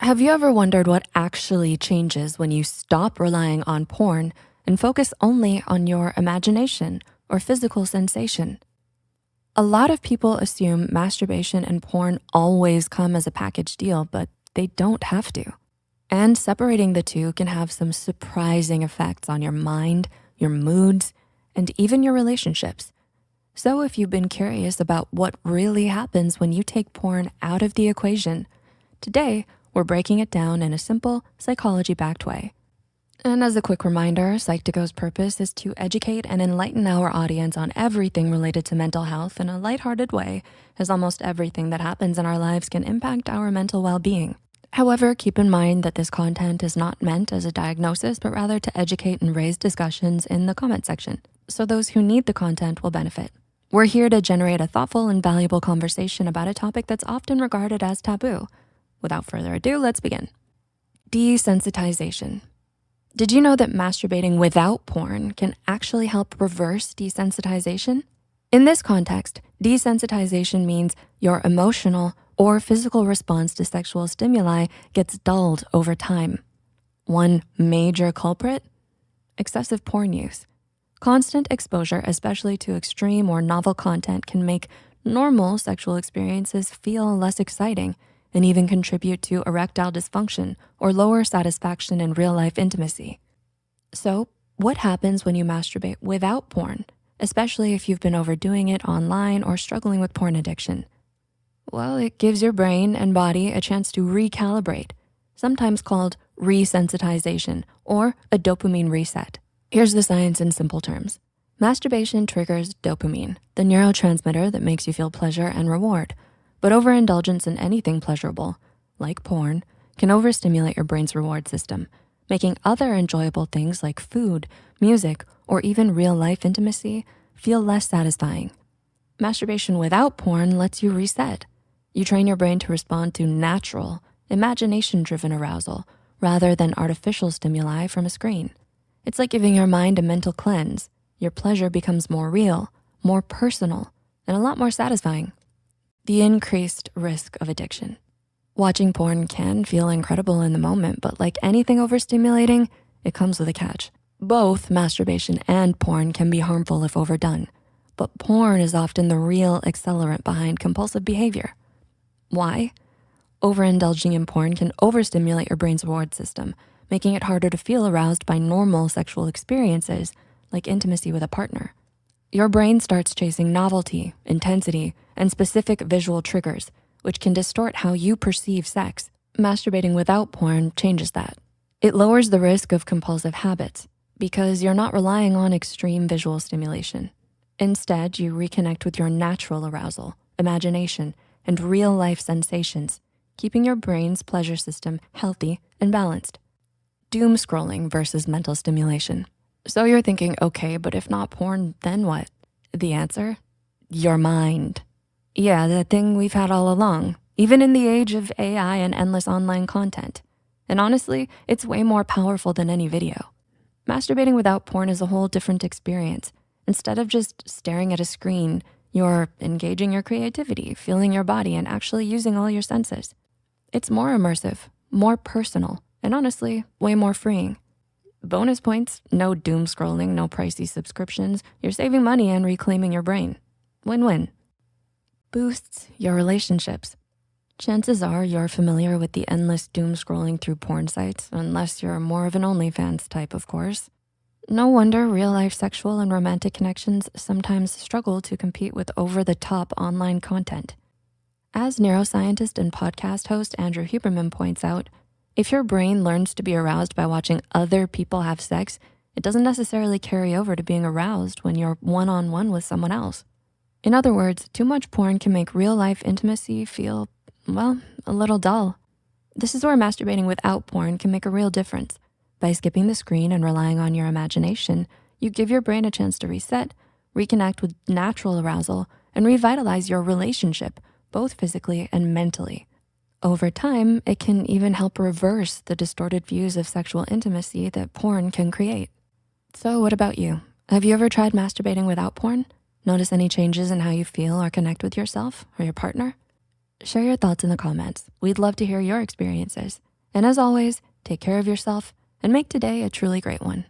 Have you ever wondered what actually changes when you stop relying on porn and focus only on your imagination or physical sensation? A lot of people assume masturbation and porn always come as a package deal, but they don't have to. And separating the two can have some surprising effects on your mind, your moods, and even your relationships. So if you've been curious about what really happens when you take porn out of the equation, today we're breaking it down in a simple, psychology-backed way. And as a quick reminder, Psych2Go's purpose is to educate and enlighten our audience on everything related to mental health in a lighthearted way, as almost everything that happens in our lives can impact our mental well-being. However, keep in mind that this content is not meant as a diagnosis, but rather to educate and raise discussions in the comment section, so those who need the content will benefit. We're here to generate a thoughtful and valuable conversation about a topic that's often regarded as taboo. Without further ado, let's begin. Desensitization. Did you know that masturbating without porn can actually help reverse desensitization? In this context, desensitization means your emotional or physical response to sexual stimuli gets dulled over time. One major culprit? Excessive porn use. Constant exposure, especially to extreme or novel content, can make normal sexual experiences feel less exciting and even contribute to erectile dysfunction or lower satisfaction in real-life intimacy. So, what happens when you masturbate without porn, especially if you've been overdoing it online or struggling with porn addiction? Well, it gives your brain and body a chance to recalibrate, sometimes called resensitization or a dopamine reset. Here's the science in simple terms. Masturbation triggers dopamine, the neurotransmitter that makes you feel pleasure and reward. But overindulgence in anything pleasurable, like porn, can overstimulate your brain's reward system, making other enjoyable things like food, music, or even real-life intimacy feel less satisfying. Masturbation without porn lets you reset. You train your brain to respond to natural, imagination-driven arousal rather than artificial stimuli from a screen. It's like giving your mind a mental cleanse. Your pleasure becomes more real, more personal, and a lot more satisfying. The increased risk of addiction. Watching porn can feel incredible in the moment, but like anything overstimulating, it comes with a catch. Both masturbation and porn can be harmful if overdone, but porn is often the real accelerant behind compulsive behavior. Why? Overindulging in porn can overstimulate your brain's reward system, making it harder to feel aroused by normal sexual experiences like intimacy with a partner. Your brain starts chasing novelty, intensity, and specific visual triggers, which can distort how you perceive sex. Masturbating without porn changes that. It lowers the risk of compulsive habits because you're not relying on extreme visual stimulation. Instead, you reconnect with your natural arousal, imagination, and real-life sensations, keeping your brain's pleasure system healthy and balanced. Doom scrolling versus mental stimulation. So you're thinking, okay, but if not porn, then what? The answer? Your mind. Yeah, the thing we've had all along, even in the age of AI and endless online content. And honestly, it's way more powerful than any video. Masturbating without porn is a whole different experience. Instead of just staring at a screen, you're engaging your creativity, feeling your body, and actually using all your senses. It's more immersive, more personal, and honestly, way more freeing. Bonus points, no doom scrolling, no pricey subscriptions. You're saving money and reclaiming your brain. Win-win. Boosts your relationships. Chances are you're familiar with the endless doom scrolling through porn sites, unless you're more of an OnlyFans type, of course. No wonder real-life sexual and romantic connections sometimes struggle to compete with over-the-top online content. As neuroscientist and podcast host Andrew Huberman points out, if your brain learns to be aroused by watching other people have sex, it doesn't necessarily carry over to being aroused when you're one-on-one with someone else. In other words, too much porn can make real-life intimacy feel, well, a little dull. This is where masturbating without porn can make a real difference. By skipping the screen and relying on your imagination, you give your brain a chance to reset, reconnect with natural arousal, and revitalize your relationship, both physically and mentally. Over time, it can even help reverse the distorted views of sexual intimacy that porn can create. So what about you? Have you ever tried masturbating without porn? Notice any changes in how you feel or connect with yourself or your partner? Share your thoughts in the comments. We'd love to hear your experiences. And as always, take care of yourself and make today a truly great one.